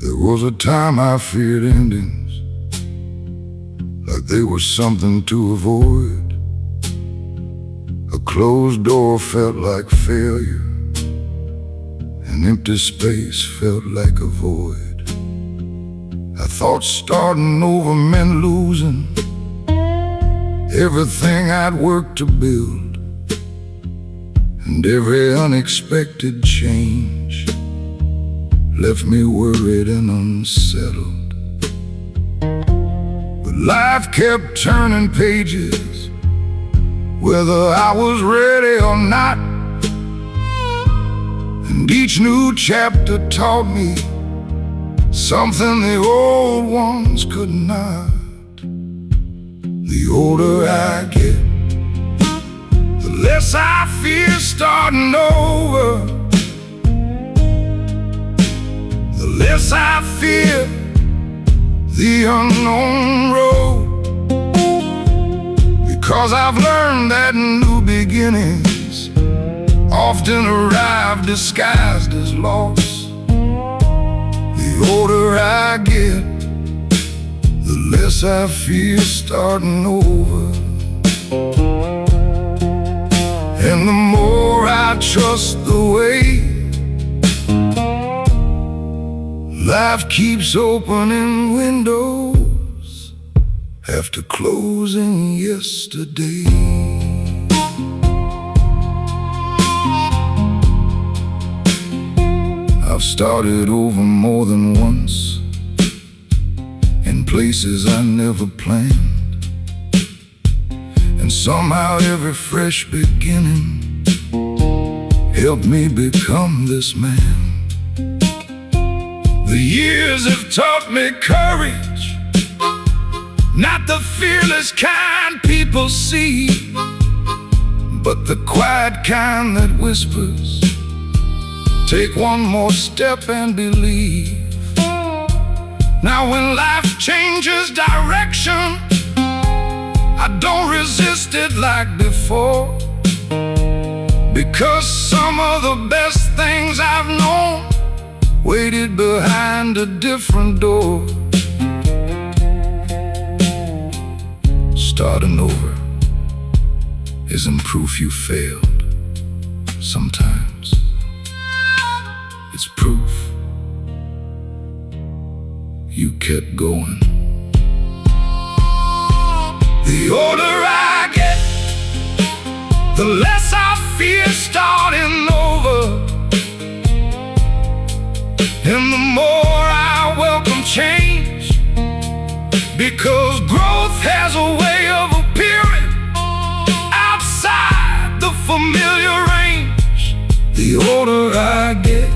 There was a time I feared endings, like they were something to avoid. A closed door felt like failure, an empty space felt like a void. I thought starting over meant losing everything I'd worked to build, and every unexpected change left me worried and unsettled. But life kept turning pages, whether I was ready or not, and each new chapter taught me something the old ones could not. The older I get, the less I fear starting over, the less I fear the unknown road. Because I've learned that new beginnings often arrive disguised as loss. The older I get, the less I fear starting over, and the more I trust the way life keeps opening windows after closing yesterday. I've started over more than once, in places I never planned, and somehow every fresh beginning helped me become this man. The years have taught me courage, not the fearless kind people see, but the quiet kind that whispers, take one more step and believe. Now when life changes direction, I don't resist it like before, because some of the best things I've known waited behind a different door. Starting over isn't proof you failed. Sometimes it's proof you kept going. The older I get, the less I fear starting over, and the more I welcome change, because growth has a way of appearing outside the familiar range. The older I get,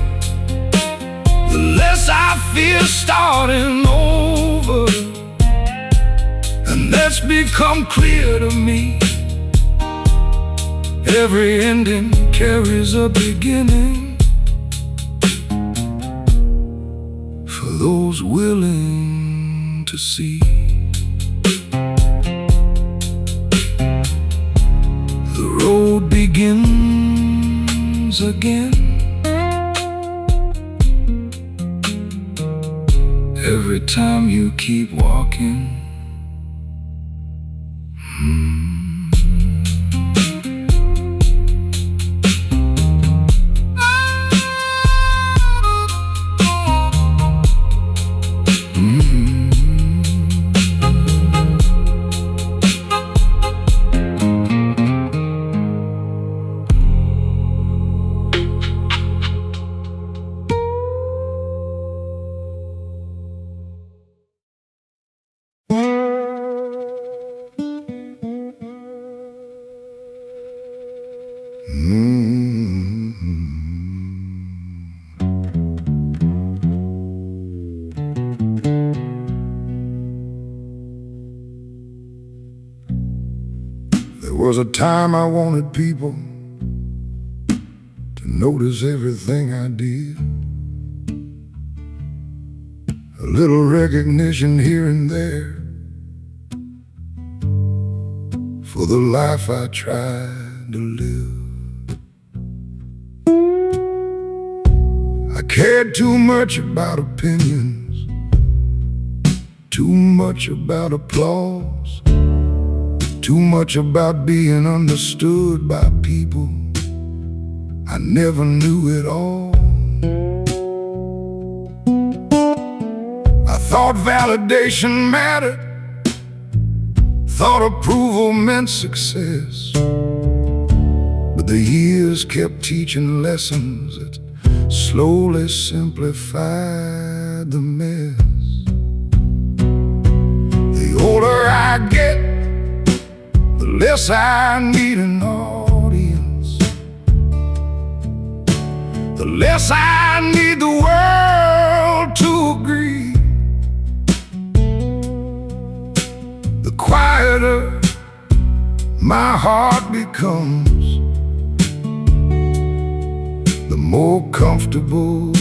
the less I fear starting over, and that's become clear to me. Every ending carries a beginning, for those willing to see. The road begins again every time you keep walking. There was a time I wanted people to notice everything I did. A little recognition here and there for the life I tried to live. I cared too much about opinions, too much about applause, too much about being understood by people. I never knew it all. I thought validation mattered, thought approval meant success. But the years kept teaching lessons that slowly simplified the mess. The older I get, the less I need an audience, the less I need the world to agree. The quieter my heart becomes, the more comfortable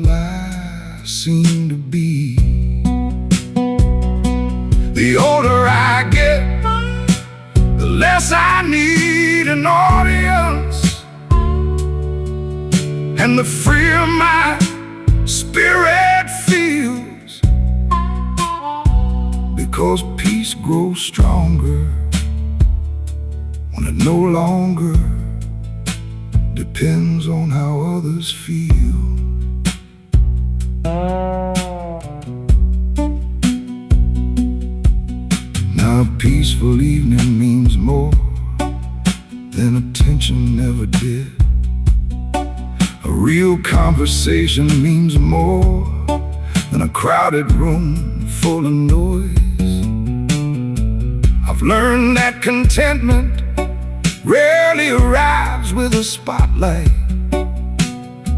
I seem to be. The older I get, the less I need an audience, and the freer my spirit feels, because peace grows stronger when it no longer depends on how others feel. Now a peaceful evening means more than attention ever did. A real conversation means more than a crowded room full of noise. I've learned that contentment rarely arrives with a spotlight.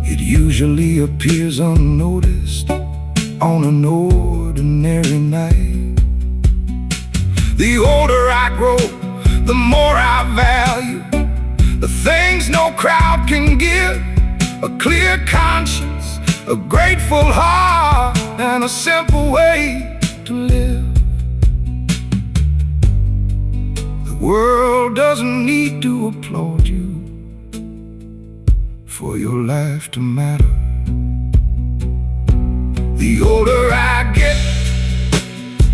It usually appears unnoticed on an ordinary night. The older I grow, the more I value the things no crowd can give: a clear conscience, a grateful heart, and a simple way to live. The world doesn't need to applaud you for your life to matter. The older I get,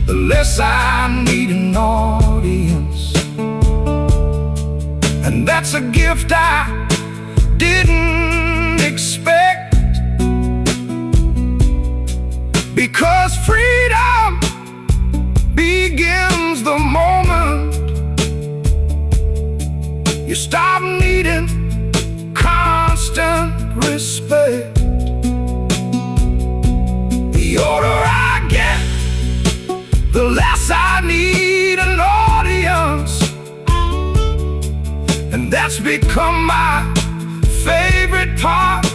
the less I need an audience, and that's a gift I didn't expect, because freedom begins the moment you stop needing constant respect. The older I get, the less I need an audience, and that's become my favorite part,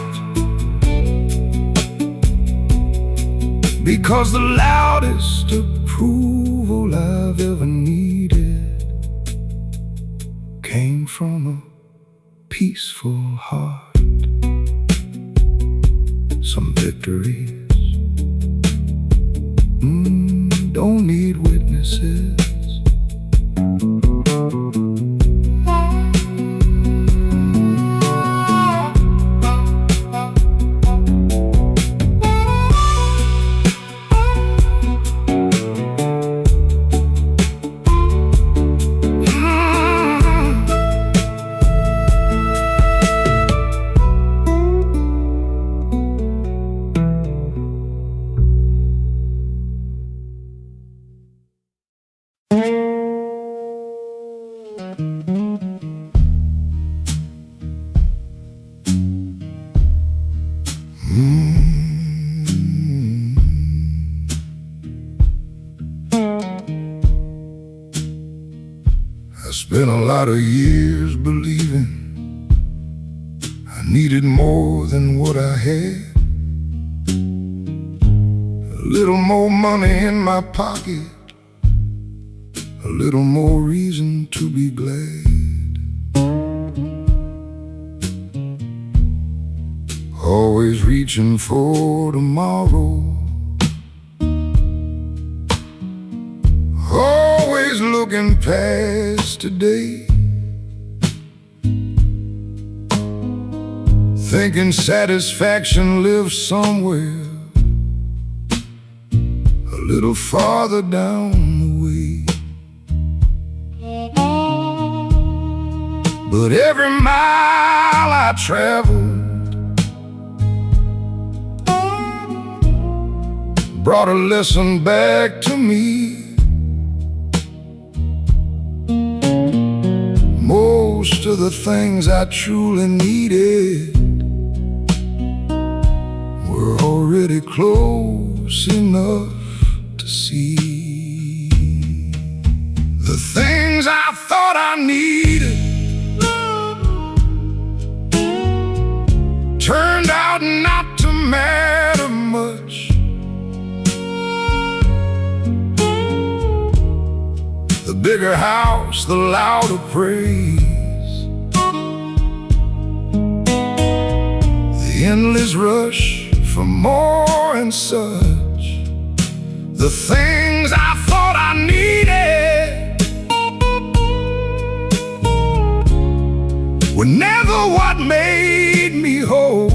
because the loudest approval I've ever needed came from a peaceful heart. Some victories don't need witnesses. I spent a lot of years believing I needed more than what I had. A little more money in my pocket, a little more reason to be glad. Always reaching for tomorrow, always looking past today, thinking satisfaction lives somewhere a little farther down the way. But every mile I traveled brought a lesson back to me. Most of the things I truly needed were already close enough to see. The things I thought I needed turned out not to matter much. The bigger house, the louder praise, the endless rush for more and such. The things I thought I needed were never what made me whole.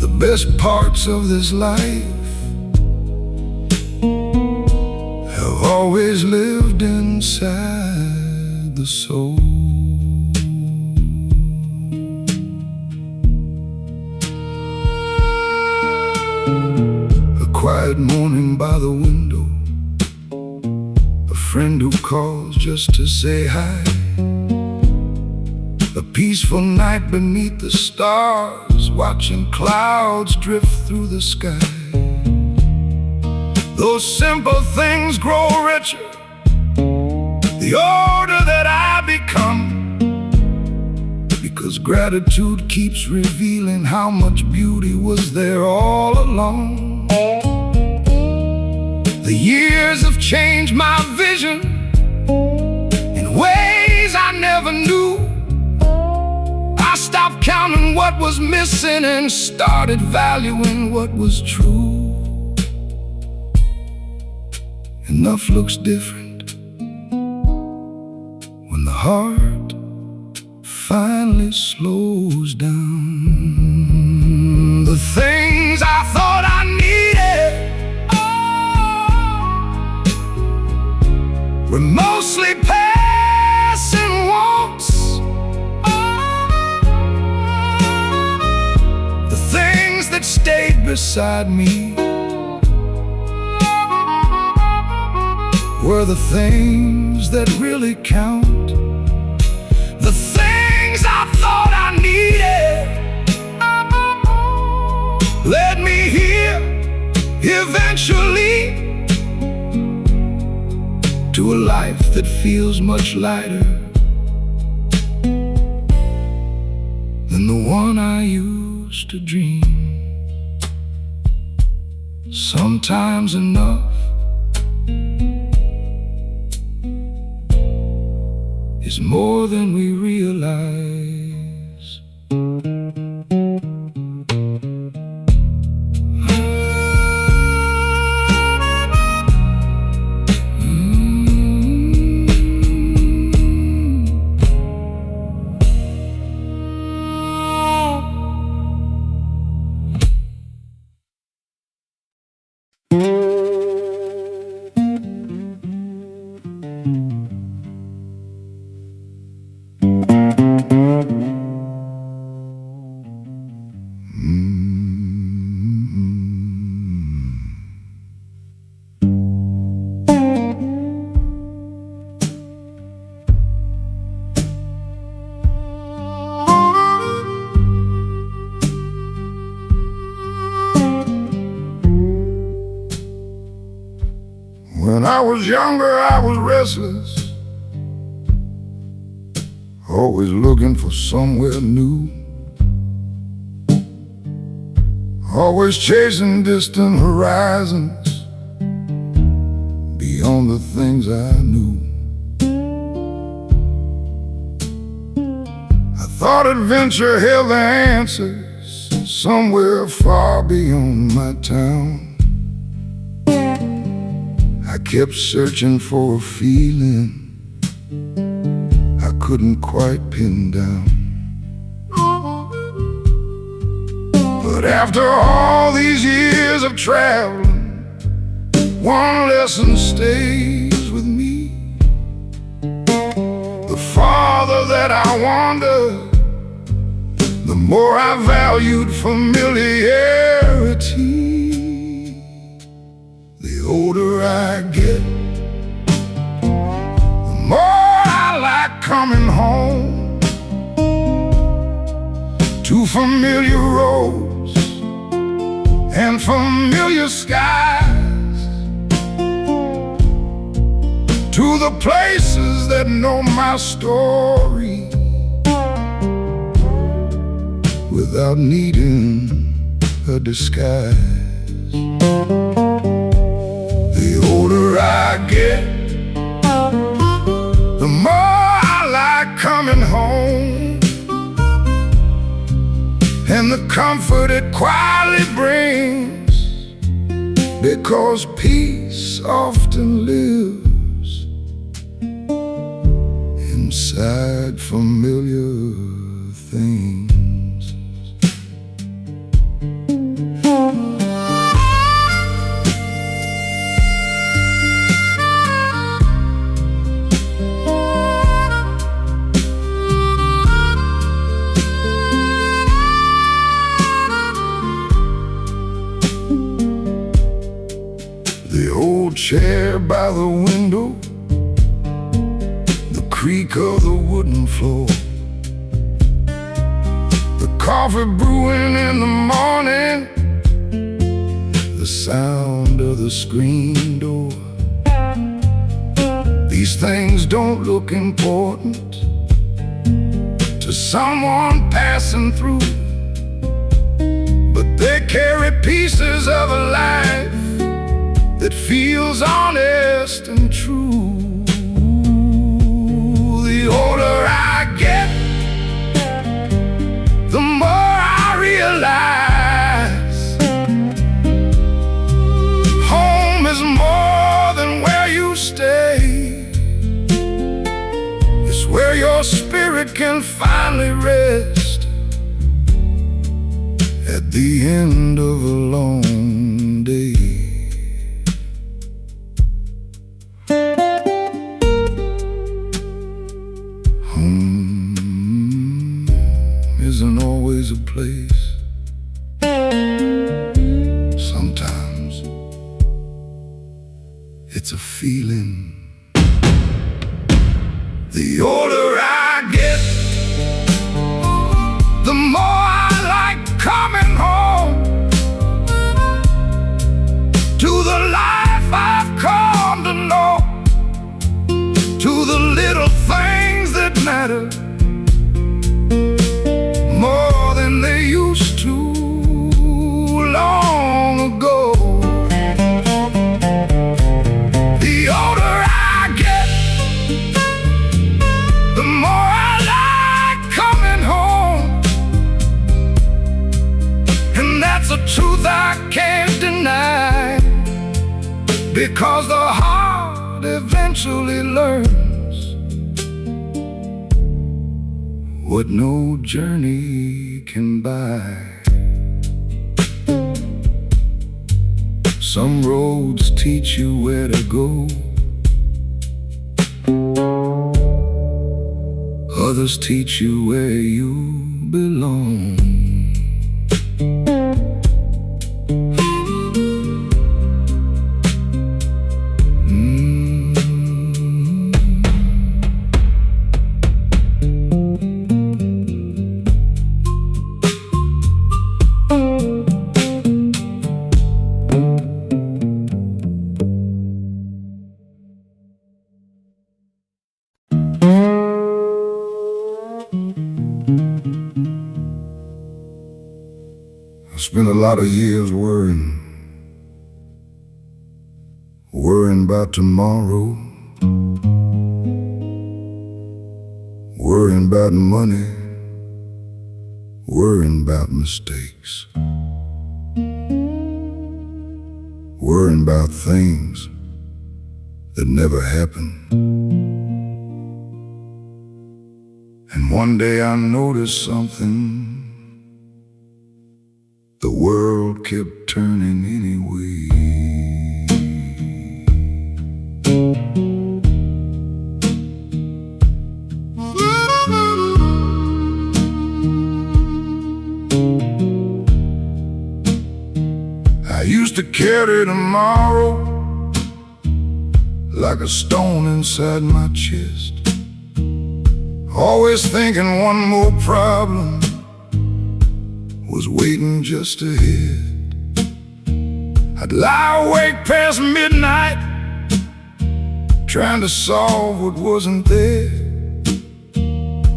The best parts of this life have always lived inside the soul. A quiet morning by the window, a friend who calls just to say hi. A peaceful night beneath the stars, watching clouds drift through the sky. Those simple things grow richer the older that I become, because gratitude keeps revealing how much beauty was there all along. The years have changed my vision in ways I never knew. I stopped counting what was missing and started valuing what was true. Enough looks different when the heart finally slows down. The things I thought I needed were mostly passing wants. The things that stayed beside me were the things that really count. The things I thought I needed led me here eventually to a life that feels much lighter than the one I used to dream. Sometimes enough is more than we realize. When I was younger, I was restless, always looking for somewhere new, always chasing distant horizons beyond the things I knew. I thought adventure held the answers somewhere far beyond my town. I kept searching for a feeling I couldn't quite pin down. But after all these years of traveling, one lesson stays with me. The farther that I wandered, the more I valued familiarity. The older I get, the more I like coming home to familiar roads and familiar skies, to the places that know my story without needing a disguise. The older I get, the more I like coming home, and the comfort it quietly brings, because peace often lives inside familiar things. The old chair by the window, the creak of the wooden floor, the coffee brewing in the morning, the sound of the screen door. These things don't look important to someone passing through, but they carry pieces of a life that feels honest and true. The older I get, the more I realize home is more than where you stay. It's where your spirit can finally rest at the end of a long day. Home isn't always a place. Sometimes it's a feeling. The older I get, the more I like coming home to the life I've come to know, to the little things that matter more than they used to long ago. The older I get, the more I like coming home, and that's a truth I can't deny, because the heart eventually learns what no journey can buy. Some roads teach you where to go, others teach you where you belong. I spent a lot of years worrying about tomorrow, worrying about money, worrying about mistakes, worrying about things that never happened. One day I noticed something. The world kept turning anyway. I used to carry tomorrow like a stone inside my chest, always thinking one more problem was waiting just ahead. I'd lie awake past midnight, trying to solve what wasn't there,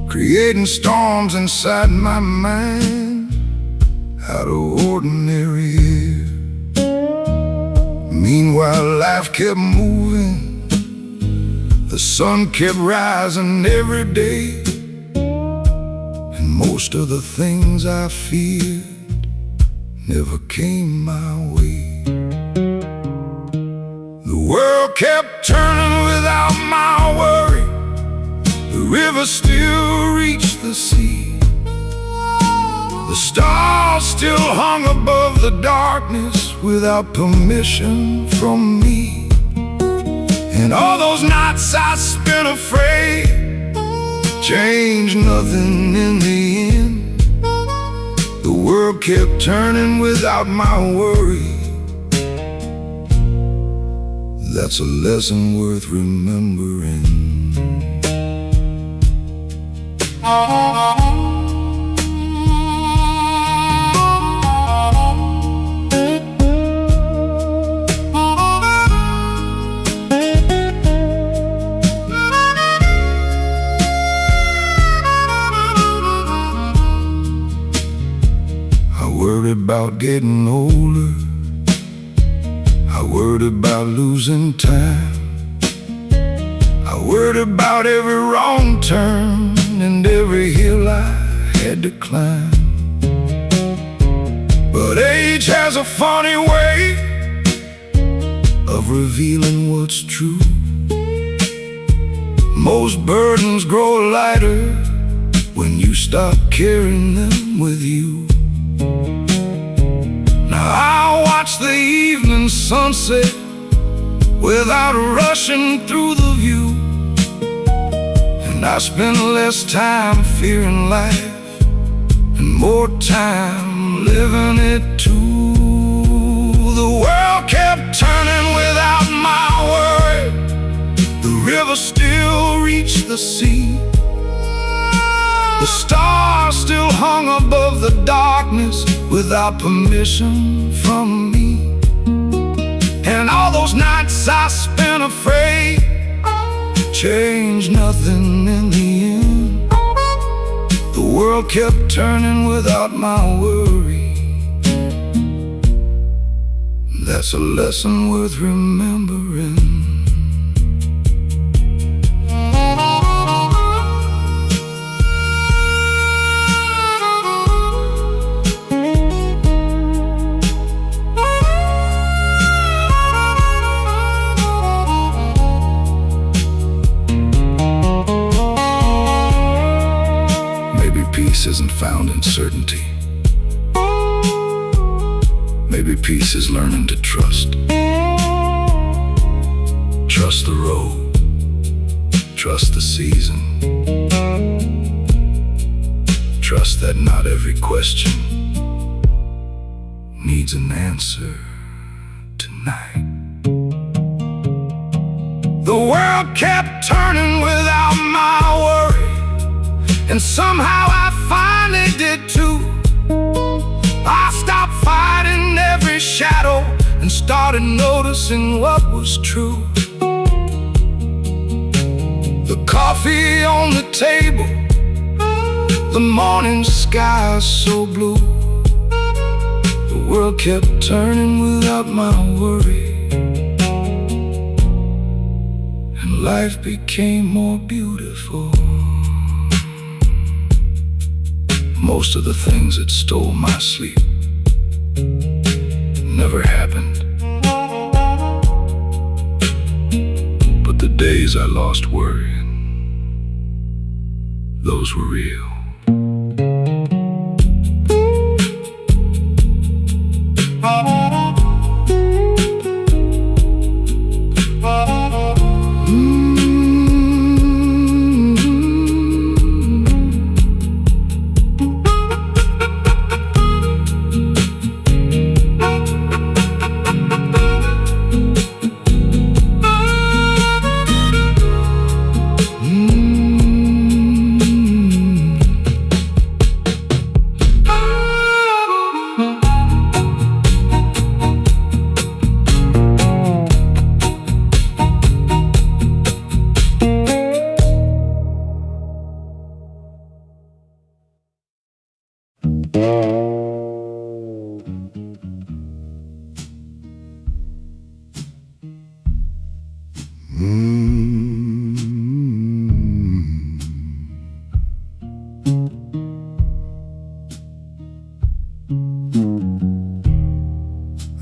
creating storms inside my mind out of ordinary air. Meanwhile, life kept moving, the sun kept rising every day, and most of the things I feared never came my way. The world kept turning without my worry. The river still reached the sea. The stars still hung above the darkness without permission from me. And all those nights I spent afraid changed nothing in the end. The world kept turning without my worry. That's a lesson worth remembering. I worried about getting older, I worried about losing time, I worried about every wrong turn and every hill I had to climb. But age has a funny way of revealing what's true. Most burdens grow lighter when you stop carrying them with you. Now I watch the evening sunset without rushing through the view, and I spend less time fearing life and more time living it too. The world kept turning without my worry. The river still reached the sea. The stars still hung above the darkness without permission from me. And all those nights I spent afraid changed nothing in the end. The world kept turning without my worry. That's a lesson worth remembering. Peace isn't found in certainty. Maybe peace is learning to trust. Trust the road, trust the season. Trust that not every question needs an answer tonight. The world kept turning without my worry, and somehow I finally did too. I stopped fighting every shadow and started noticing what was true. The coffee on the table, the morning sky so blue. The world kept turning without my worry, and life became more beautiful. Most of the things that stole my sleep never happened. But the days I lost worrying, those were real.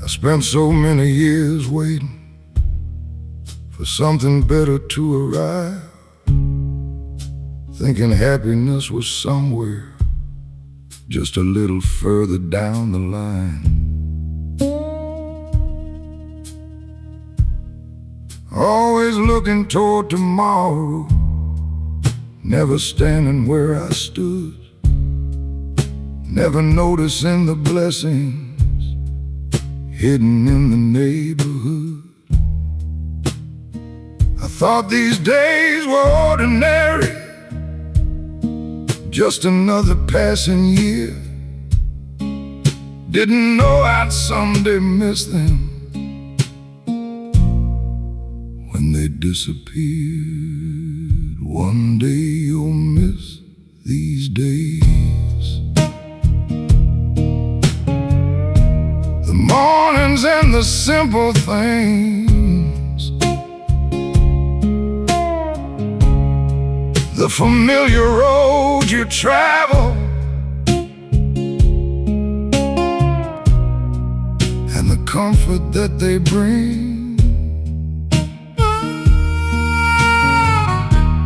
I spent so many years waiting for something better to arrive, thinking happiness was somewhere just a little further down the line. Always looking toward tomorrow, never standing where I stood, never noticing the blessings hidden in the neighborhood. I thought these days were ordinary, just another passing year. Didn't know I'd someday miss them when they disappeared. One day you'll miss these days, the mornings and the simple things, the familiar road you travel, and the comfort that they bring.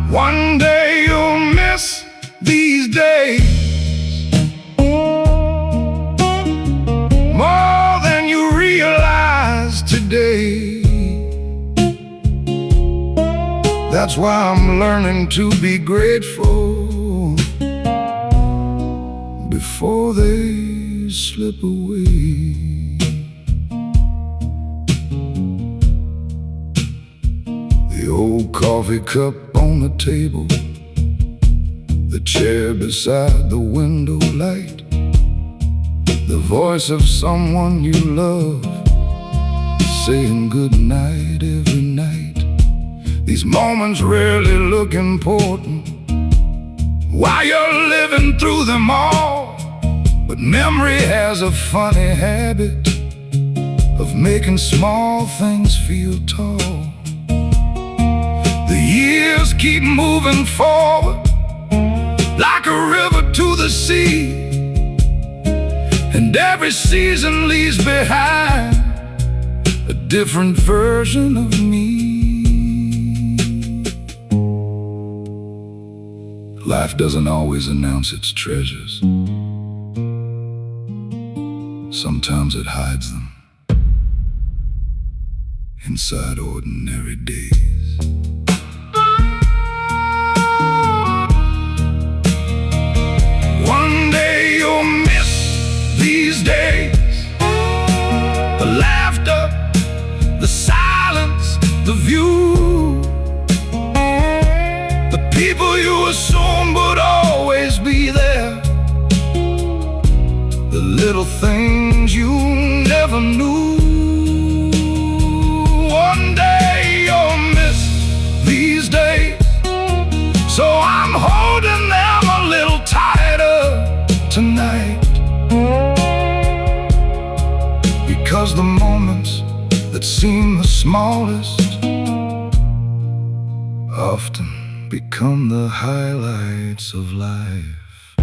One day you'll miss these days more than you realize today. That's why I'm learning to be grateful before they slip away. The old coffee cup on the table, the chair beside the window light, the voice of someone you love saying good night every night. These moments rarely look important while you're living through them all, but memory has a funny habit of making small things feel tall. The years keep moving forward like a river to the sea, and every season leaves behind a different version of me. Life doesn't always announce its treasures. Sometimes it hides them inside ordinary days. One day you'll miss these days, the laughter, the silence, the view, the people you assume would always be there, the little things you never knew. One day you'll miss these days, so I'm holding them a little tighter tonight, because the moments that seem the smallest often become the highlights of life.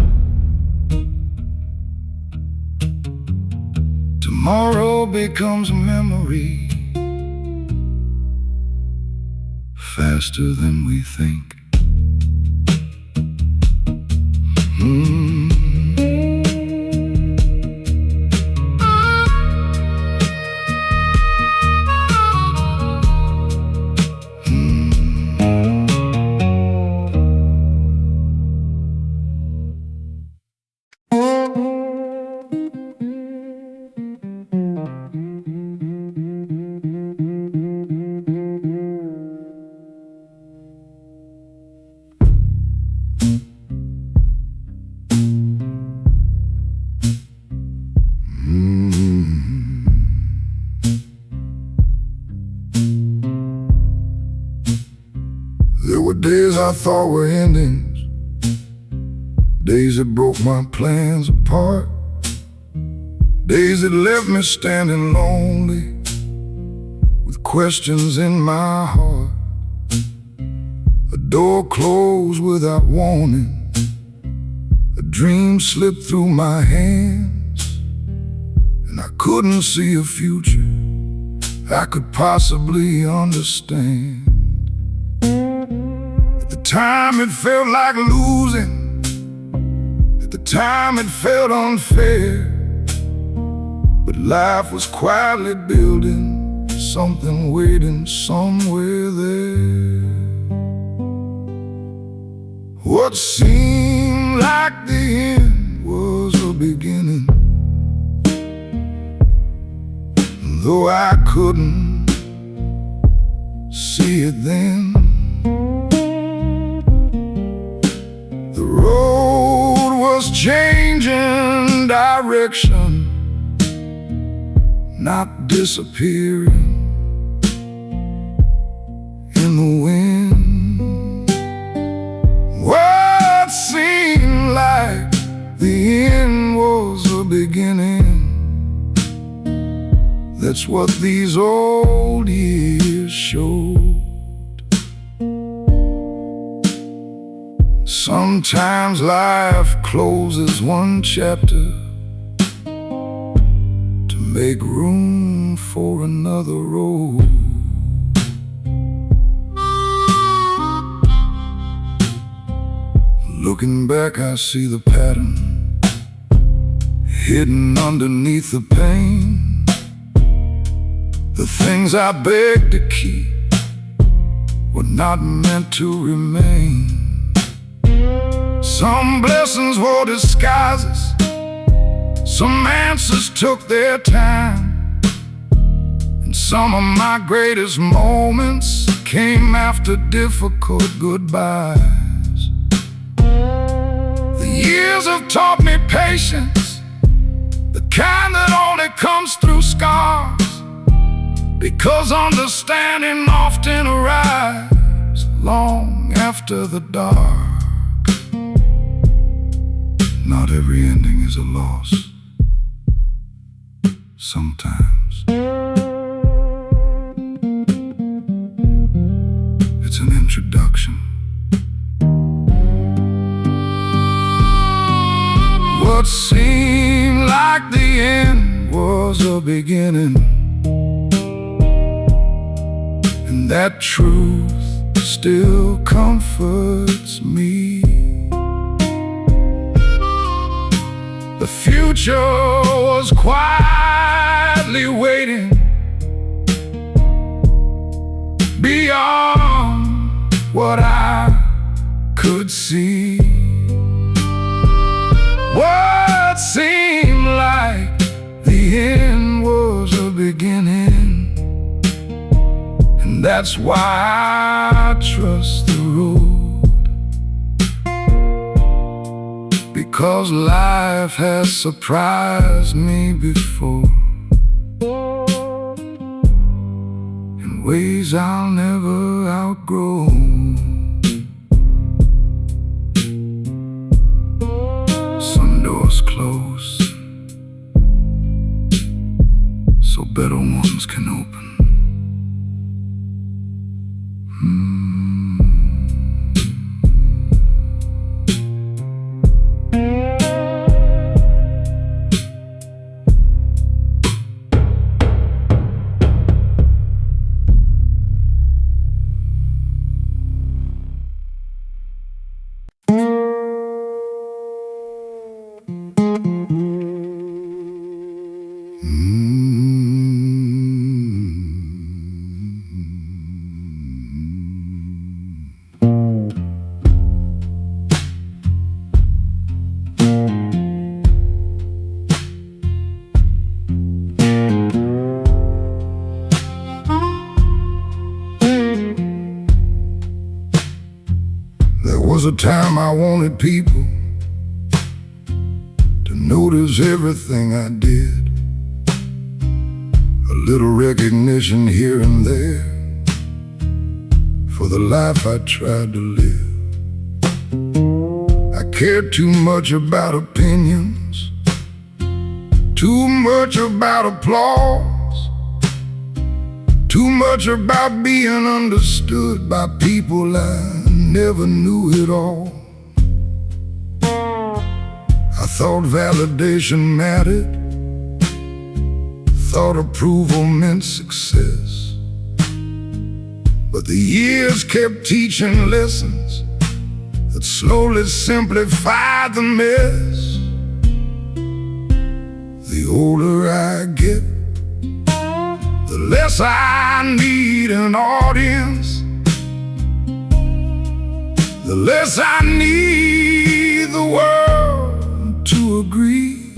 Tomorrow becomes memory faster than we think. There were days I thought were endings, days that broke my plans apart, days that left me standing lonely with questions in my heart. A door closed without warning, a dream slipped through my hands, and I couldn't see a future I could possibly understand. At the time it felt like losing, at the time it felt unfair, but life was quietly building something waiting somewhere there. What seemed like the end was a beginning, though I couldn't see it then. The road was changing direction, not disappearing in the wind. What seemed like the end was a beginning, that's what these old years showed. Sometimes life closes one chapter to make room for another road. Looking back, I see the pattern hidden underneath the pain. The things I begged to keep were not meant to remain. Some blessings were disguises, some answers took their time, and some of my greatest moments came after difficult goodbyes. The years have taught me patience, the kind that only comes through scars, because understanding often arrives long after the dark. Not every ending is a loss. Sometimes it's an introduction. What seemed like the end was a beginning, and that truth still comforts me. The future was quietly waiting beyond what I could see. What seemed like the end was a beginning, and that's why I trust the road. Because life has surprised me before in ways I'll never outgrow. Some doors close so better ones can open. was a time I wanted people to notice everything I did. A little recognition here and there for the life I tried to live. I cared too much about opinions, too much about applause, too much about being understood by people I never knew at all. I thought validation mattered, thought approval meant success. But the years kept teaching lessons that slowly simplified the mess. The older I get, the less I need an audience, the less I need the world to agree.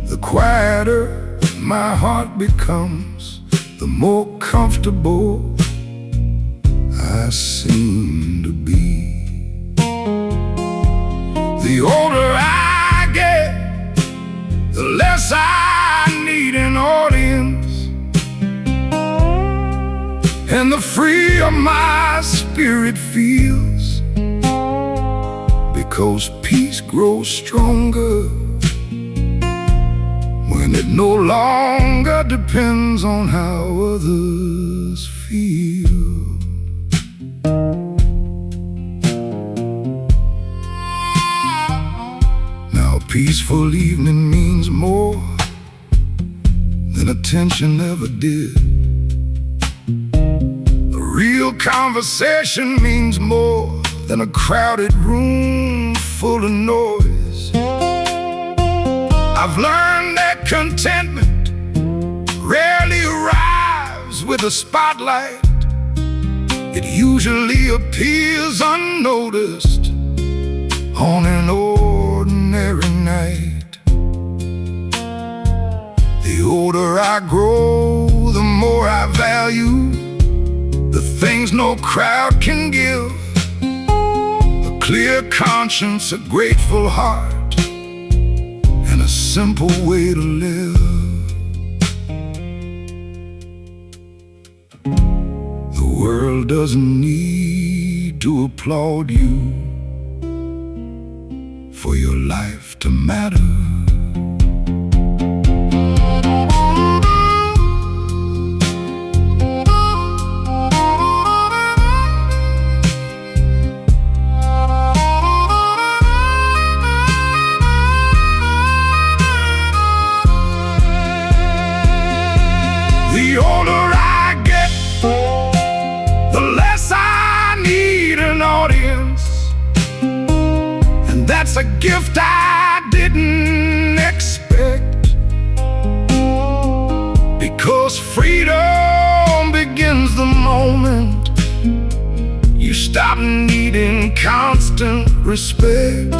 The quieter my heart becomes, the more comfortable I seem to be. The older I get, the less I need an audience, and the freer my spirit feels, because peace grows stronger when it no longer depends on how others feel. Now a peaceful evening means more than attention ever did. A real conversation means more than a crowded room full of noise. I've learned that contentment rarely arrives with a spotlight. It usually appears unnoticed on an ordinary night. The older I grow, the more I value the things no crowd can give. A clear conscience, a grateful heart, and a simple way to live. The world doesn't need to applaud you for your life to matter. The older I get, the less I need an audience, and that's a gift I didn't expect, because freedom begins the moment you stop needing constant respect.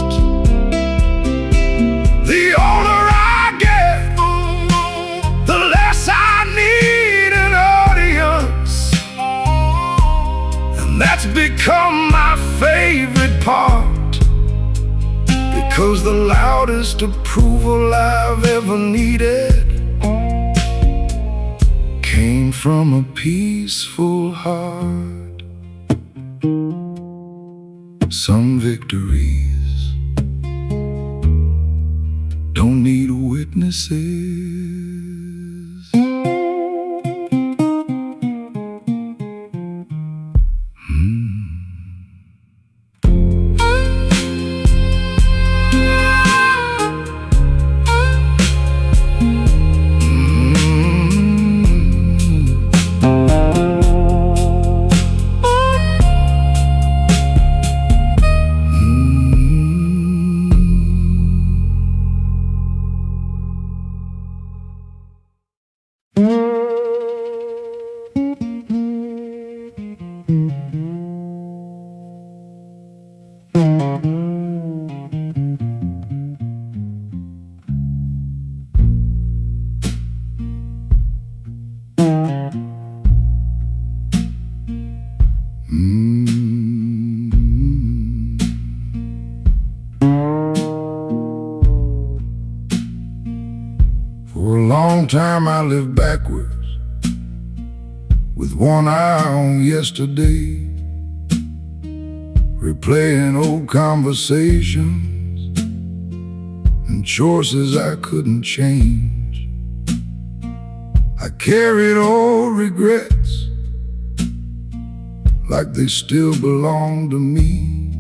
The older I get, the less I need an audience, and that's become my favorite part, because the loudest approval I've ever needed came from a peaceful heart. Some victories don't need witnesses. long time I lived backwards, with one eye on yesterday, replaying old conversations and choices I couldn't change. I carried old regrets like they still belong to me,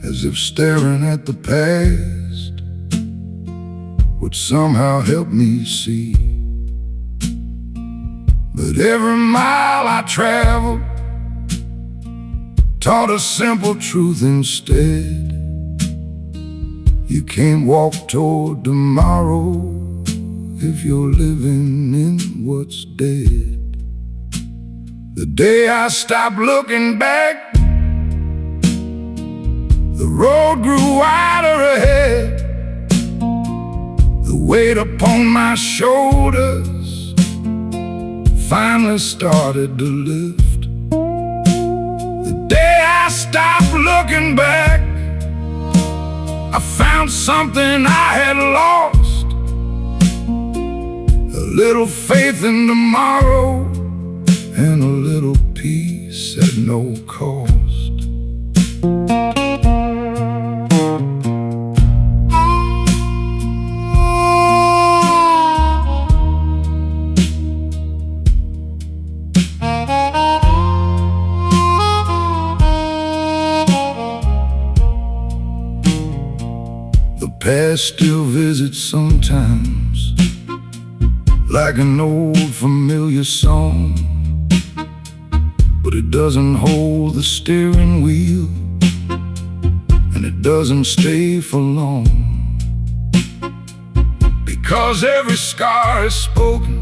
as if staring at the past would somehow help me see. But every mile I traveled taught a simple truth instead. You can't walk toward tomorrow if you're living in what's dead. The day I stopped looking back, the road grew wider ahead. The weight upon my shoulders finally started to lift. The day I stopped looking back, I found something I had lost, a little faith in tomorrow and a little peace at no cost. The past still visits sometimes, like an old familiar song, but it doesn't hold the steering wheel, and it doesn't stay for long. Because every scar is spoken,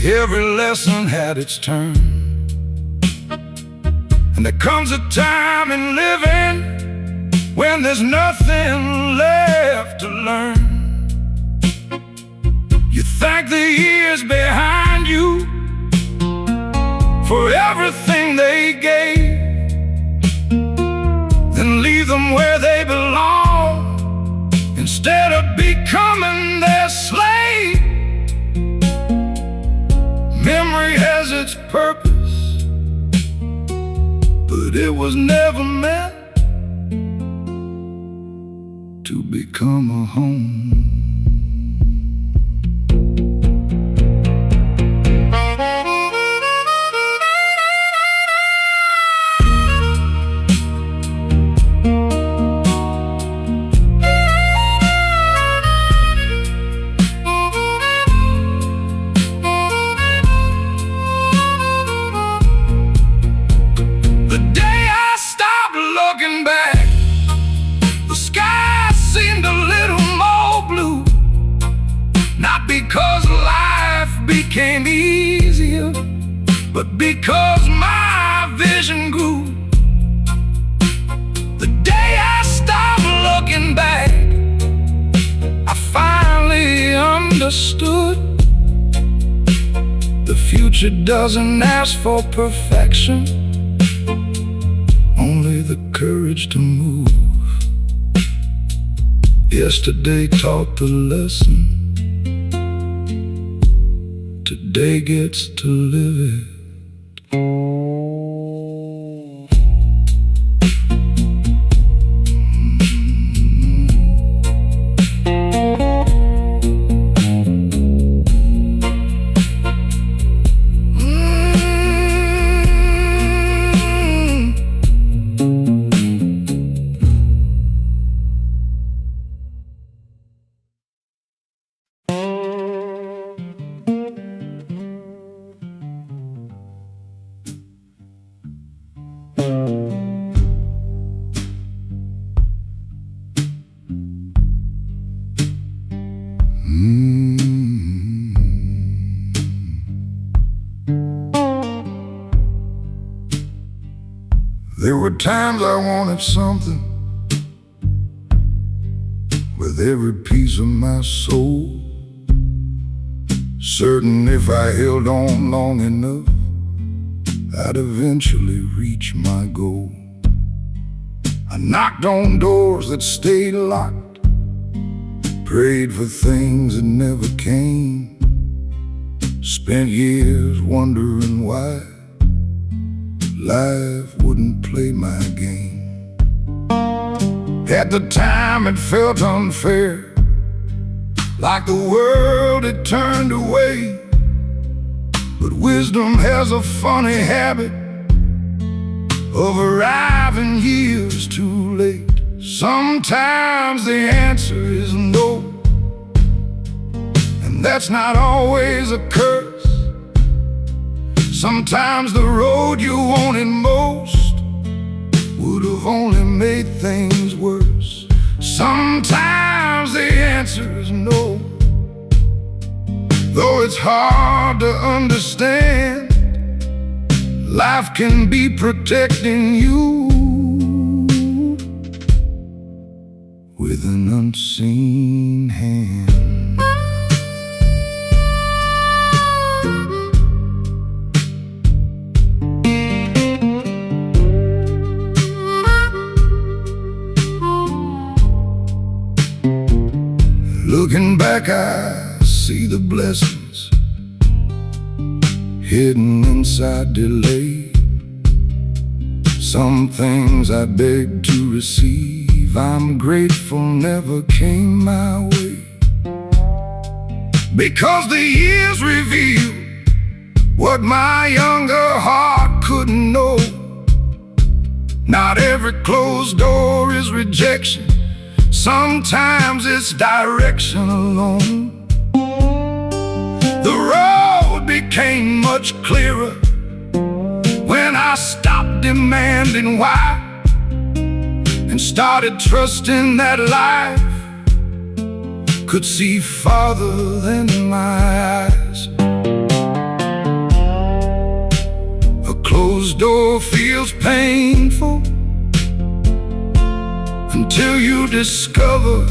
every lesson had its turn, and there comes a time in living when there's nothing left to learn. You thank the years behind you for everything they gave, then leave them where they belong instead of becoming their slave. Memory has its purpose, but it was never meant to become a home. The day I stopped looking back, the sky seemed a little more blue, not because life became easier, but because my vision grew. The day I stopped looking back, I finally understood the future doesn't ask for perfection, only the courage to move. Yesterday taught the lesson, today gets to live it. There were times I wanted something with every piece of my soul, certain if I held on long enough, I'd eventually reach my goal. I knocked on doors that stayed locked, Prayed for things that never came. Spent years wondering why life wouldn't play my game. At the time it felt unfair, like the world had turned away. But wisdom has a funny habit of arriving years too late. Sometimes the answer is no, and that's not always a curse. Sometimes the road you wanted most would have only made things worse. Sometimes the answer is no, though it's hard to understand. Life can be protecting you with an unseen hand. Looking back, I see the blessings hidden inside delay. Some things I begged to receive, I'm grateful never came my way. Because the years reveal what my younger heart couldn't know. Not every closed door is rejection, sometimes it's direction alone. The road became much clearer when I stopped demanding why and started trusting that life could see farther than my eyes. A closed door feels painful until you discover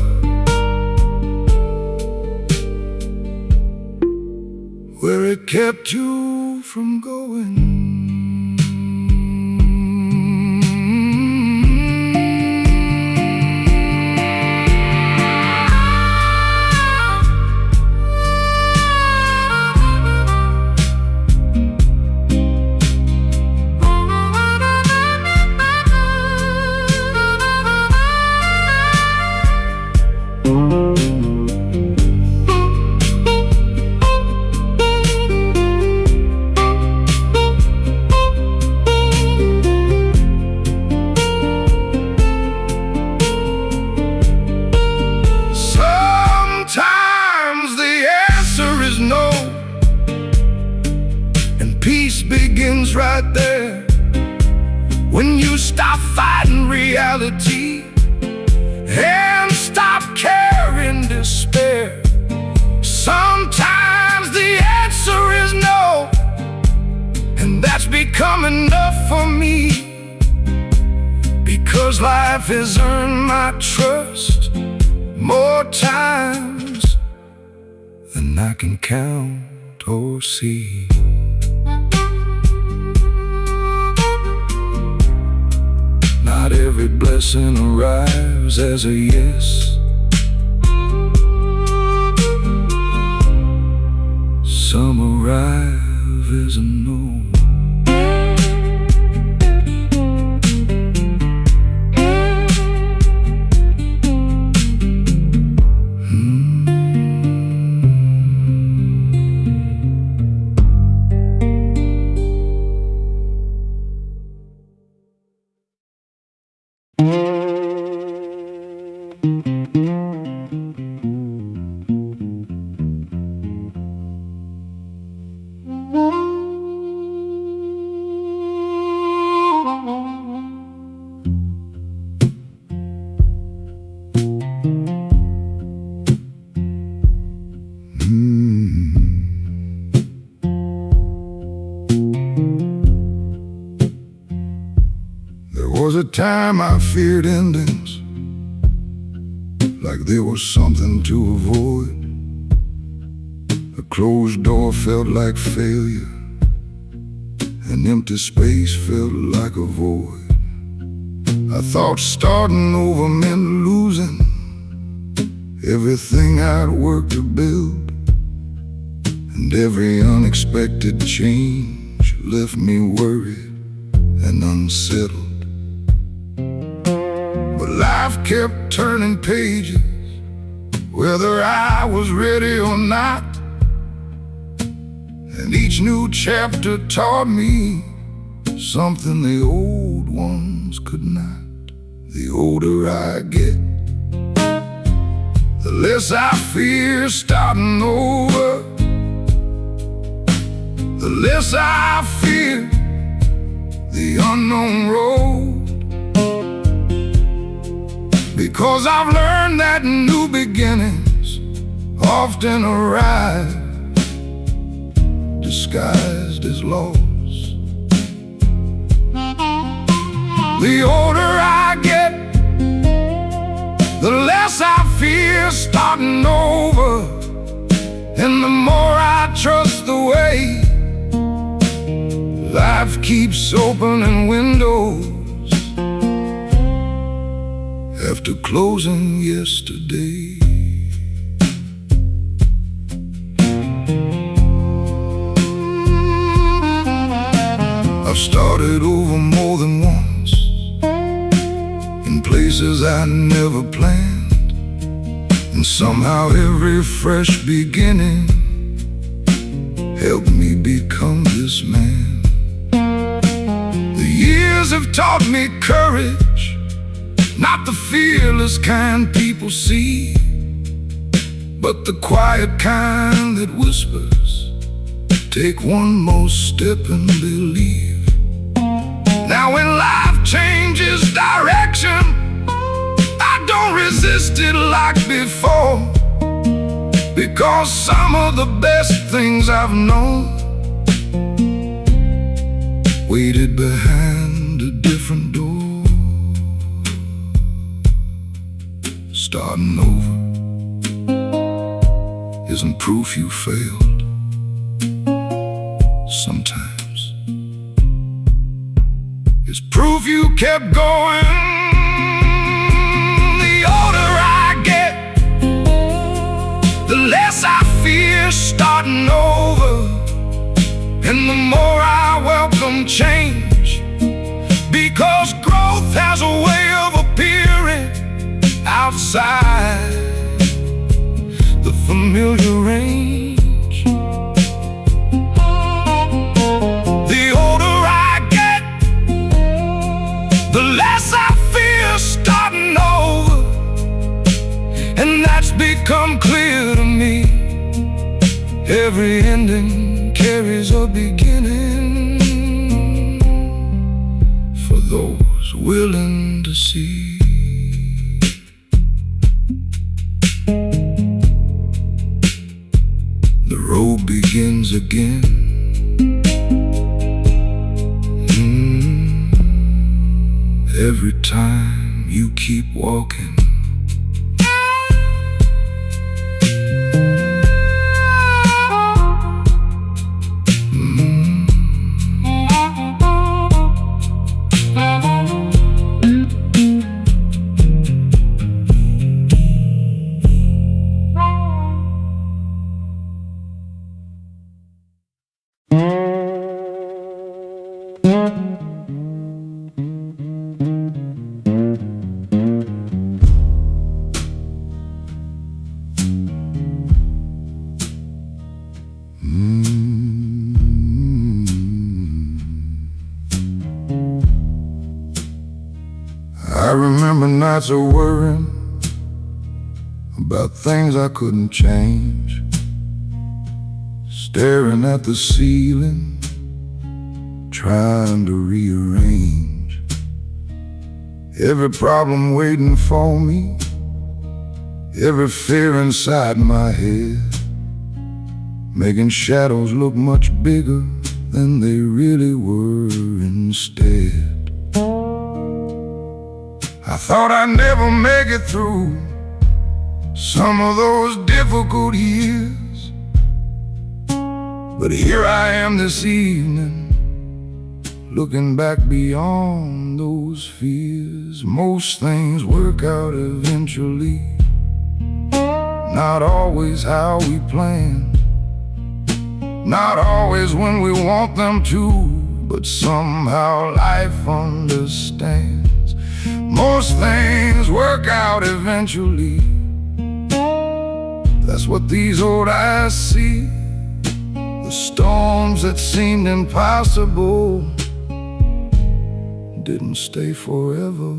where it kept you from going. Peace begins right there when you stop fighting reality and stop carrying despair. Sometimes the answer is no, and that's become enough for me, because life has earned my trust more times than I can count or see. Not every blessing arrives as a yes. Some arrive as a no. There was a time I feared endings, like there was something to avoid. A closed door felt like failure, an empty space felt like a void. I thought starting over meant losing everything I'd worked to build, and every unexpected change left me worried and unsettled. But life kept turning pages, whether I was ready or not, and each new chapter taught me something the old ones could not. The older I get, the less I fear starting over, the less I fear the unknown road. Because I've learned that new beginnings often arrive disguised as loss. The older I get, the less I fear starting over, and the more I trust the way life keeps opening windows after closing yesterday. I've started over more than once, in places I never planned, and somehow every fresh beginning helped me become this man. The years have taught me courage, not the fearless kind people see, but the quiet kind that whispers, take one more step and believe. Now when life changes direction, I don't resist it like before, because some of the best things I've known waited behind a different door. Starting over isn't proof you failed. Sometimes it's proof you kept going. The older I get, the less I fear starting over, and the more I welcome change, because growth has a way of appearing outside the familiar range. The older I get, the less I fear starting over, and that's become clear to me. Every ending carries a beginning for those willing to see. The road begins again. Every time you keep walking. I remember nights of worrying about things I couldn't change, staring at the ceiling, trying to rearrange every problem waiting for me, every fear inside my head, making shadows look much bigger than they really were instead. I thought I'd never make it through some of those difficult years, but here I am this evening, looking back beyond those fears. Most things work out eventually, not always how we plan, not always when we want them to, but somehow life understands. Most things work out eventually. That's what these old eyes see. The storms that seemed impossible didn't stay forever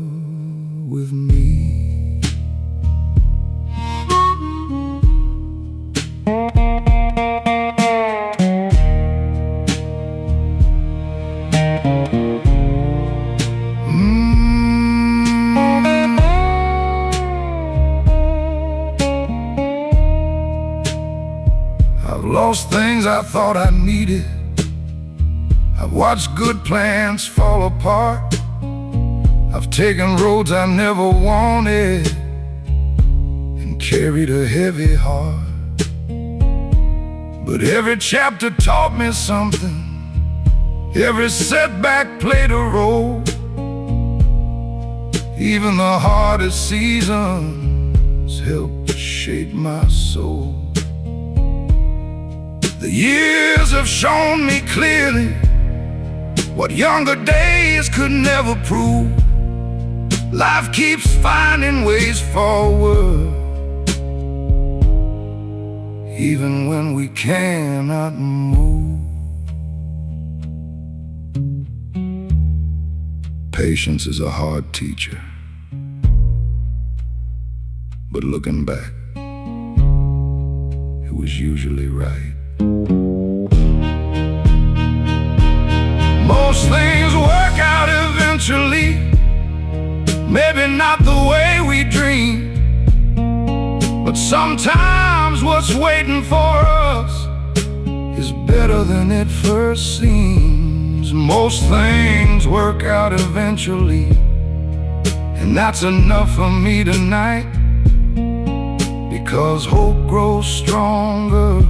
with me. I've lost things I thought I needed. I've watched good plans fall apart. I've taken roads I never wanted and carried a heavy heart. But every chapter taught me something. Every setback played a role. Even the hardest seasons helped shape my soul. The years have shown me clearly what younger days could never prove. Life keeps finding ways forward, even when we cannot move. Patience is a hard teacher, but looking back, it was usually right. Most things work out eventually, maybe not the way we dream, but sometimes what's waiting for us is better than it first seems. Most things work out eventually, and that's enough for me tonight, because hope grows stronger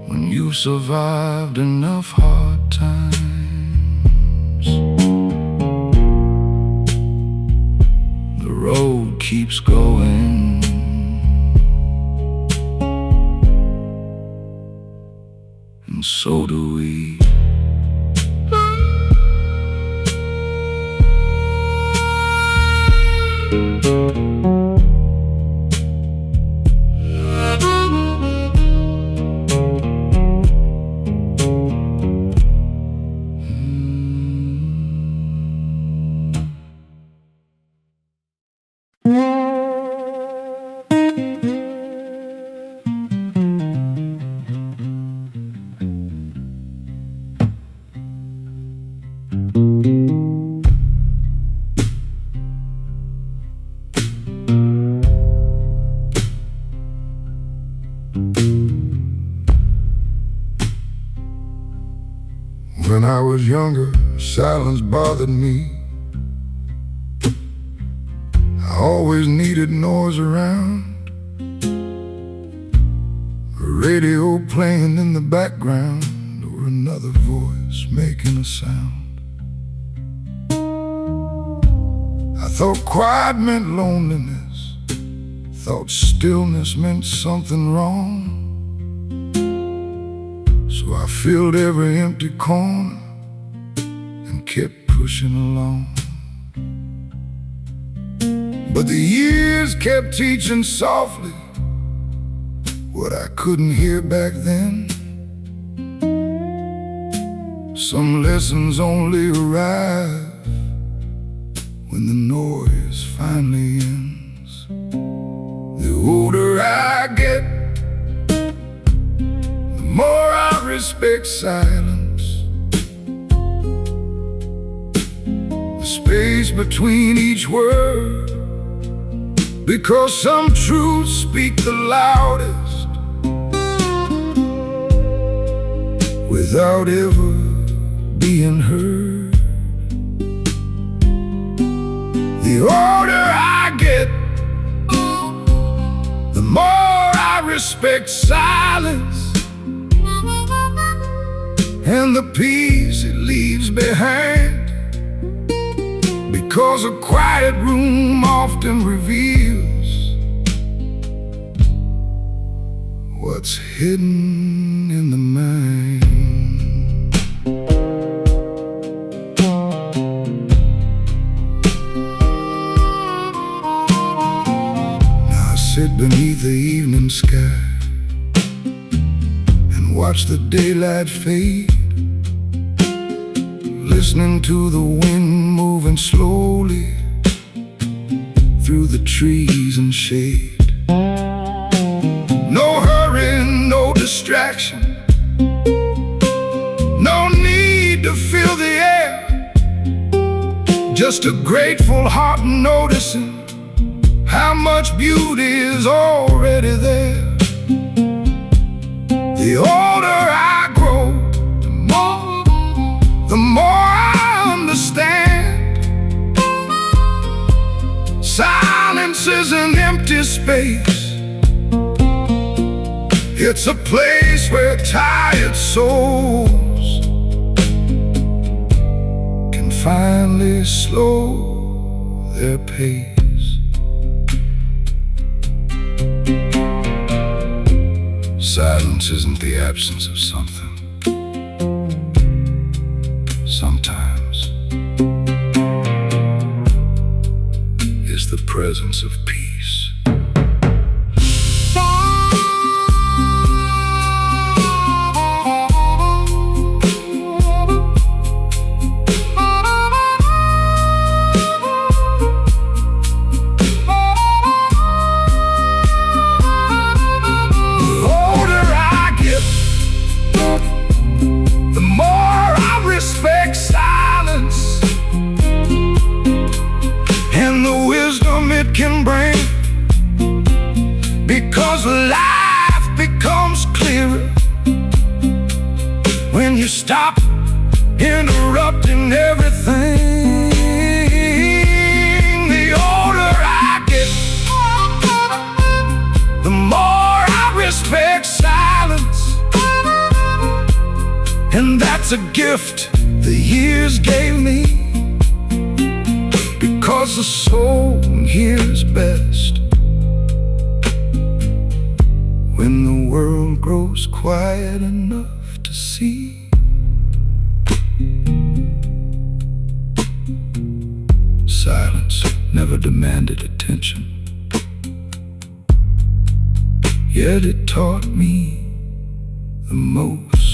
when you've survived enough hard times. The road keeps going, and so do we. When I was younger, silence bothered me. I always needed noise around, a radio playing in the background, or another voice making a sound. I thought quiet meant loneliness, thought stillness meant something wrong. So I filled every empty corner and kept pushing along. But the years kept teaching softly what I couldn't hear back then. Some lessons only arrive when the noise finally ends. The older I get, the more I respect silence. The space between each word, because some truths speak the loudest without ever being heard. The older I get, the more I respect silence and the peace it leaves behind, because a quiet room often reveals what's hidden in the mind. Now I sit beneath the evening sky and watch the daylight fade, listening to the wind moving slowly through the trees and shade. No hurry, no distraction, no need to fill the air, just a grateful heart noticing how much beauty is already there. The older I grow, the more I understand. Silence is an empty space. It's a place where tired souls can finally slow their pace. Silence isn't the absence of something. Sometimes is the presence of peace. It can bring, because life becomes clearer when you stop interrupting everything. The older I get, the more I respect silence, and that's a gift the years gave me, because the soul hears best when the world grows quiet enough to see. Silence never demanded attention, yet it taught me the most.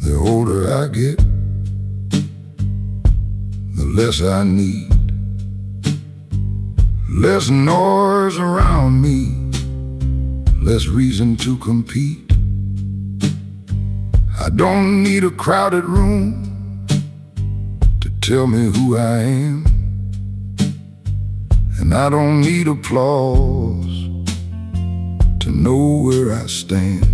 The older I get, the less I need, less noise around me, less reason to compete. I don't need a crowded room to tell me who I am, and I don't need applause to know where I stand.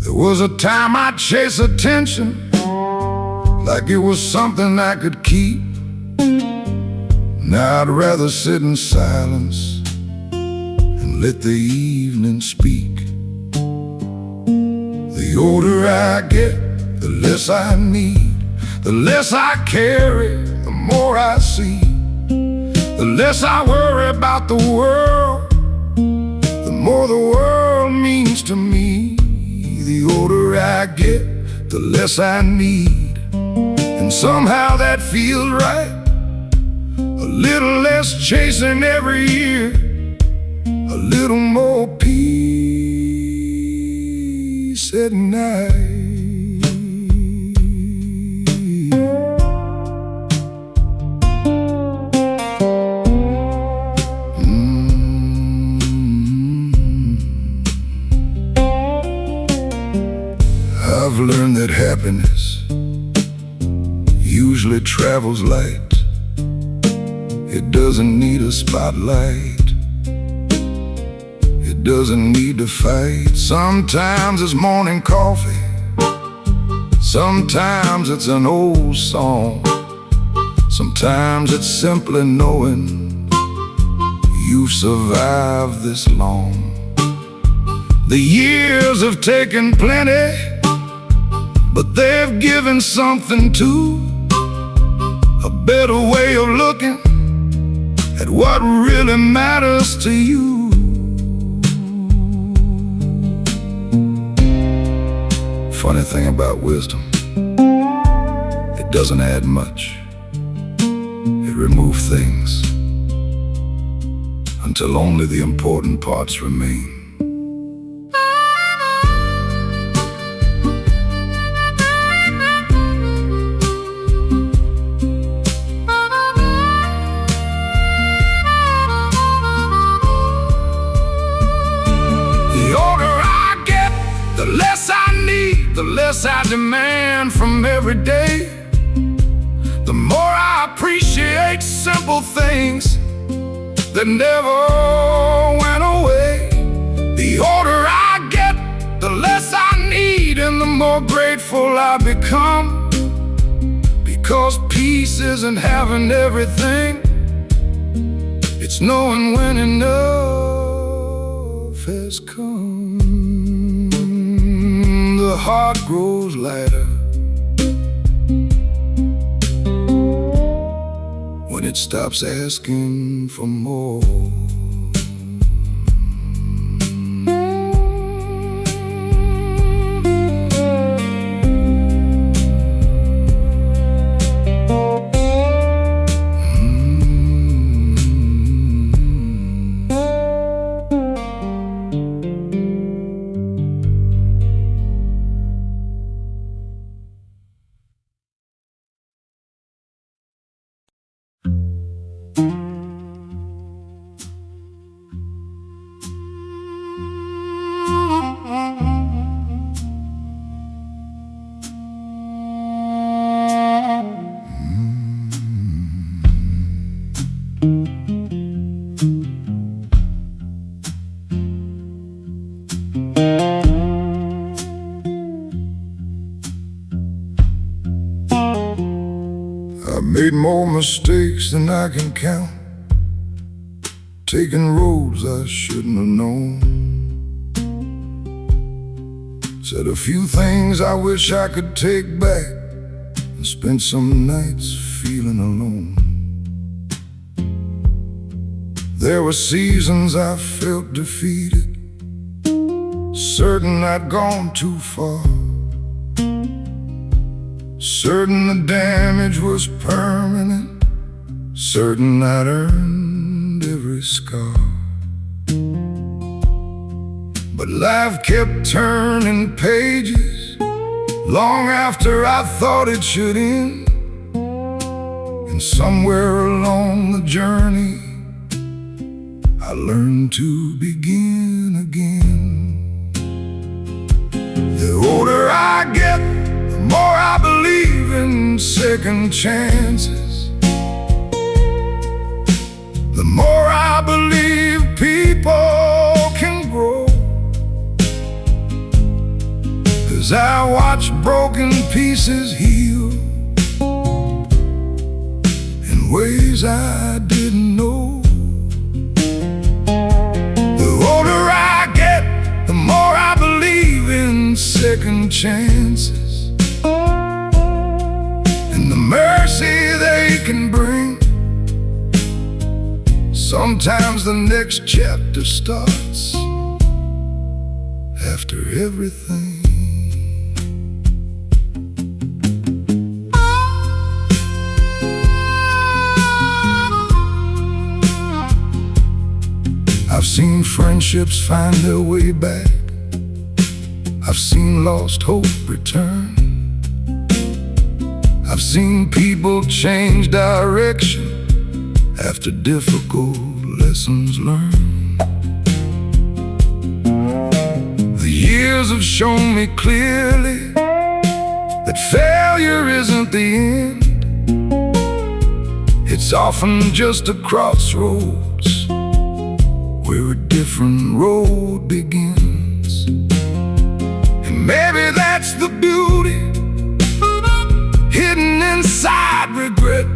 There was a time I'd chase attention like it was something I could keep. Now I'd rather sit in silence and let the evening speak. The older I get, the less I need, the less I carry, the more I see. The less I worry about the world, the more the world means to me. The older I get, the less I need, and somehow that feels right. A little less chasing every year, a little more peace at night. I've learned that happiness usually travels light. It doesn't need a spotlight. It doesn't need to fight. Sometimes it's morning coffee. Sometimes it's an old song. Sometimes it's simply knowing you've survived this long. The years have taken plenty, but they've given something too. A better way of looking at what really matters to you. Funny thing about wisdom, it doesn't add much. It removes things until only the important parts remain. The less I demand from every day. The more I appreciate simple things that never went away. The older I get, the less I need, and the more grateful I become. Because peace isn't having everything, it's knowing when enough has come. The heart grows lighter when it stops asking for more. I made more mistakes than I can count, taking roads I shouldn't have known. Said a few things I wish I could take back, and spent some nights feeling alone. There were seasons I felt defeated, certain I'd gone too far, certain the damage was permanent, certain I'd earned every scar. But life kept turning pages long after I thought it should end. And somewhere along the journey I learned to begin again. The older I get, the more I believe in second chances. The more I believe people can grow. As I watch broken pieces heal in ways I didn't know. The older I get, the more I believe in second chances and the mercy they can bring. Sometimes the next chapter starts after everything. I've seen friendships find their way back. I've seen lost hope return. I've seen people change direction after difficult lessons learned. The years have shown me clearly that failure isn't the end. It's often just a crossroads where a different road begins. And maybe that's the beauty hidden inside regret,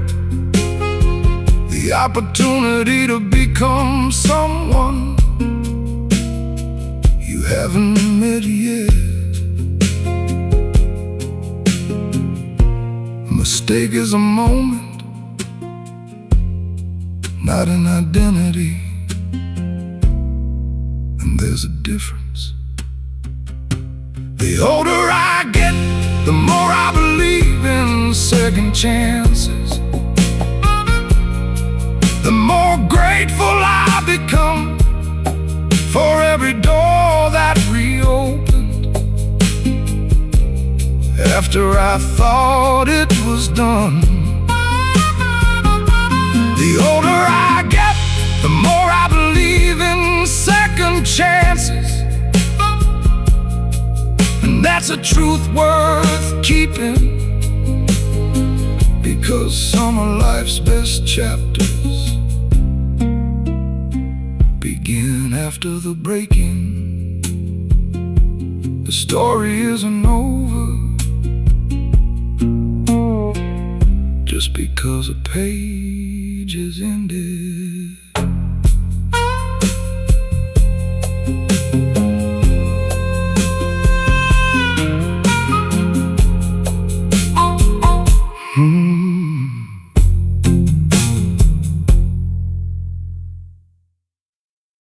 the opportunity to become someone you haven't met yet. A mistake is a moment, not an identity. And there's a difference. The older I get, the more I believe in second chances. The more grateful I become for every door that reopened after I thought it was done. The older I get, the more I believe in second chances. And that's a truth worth keeping, because some of life's best chapters begin after the breaking. The story isn't over just because a page is ended.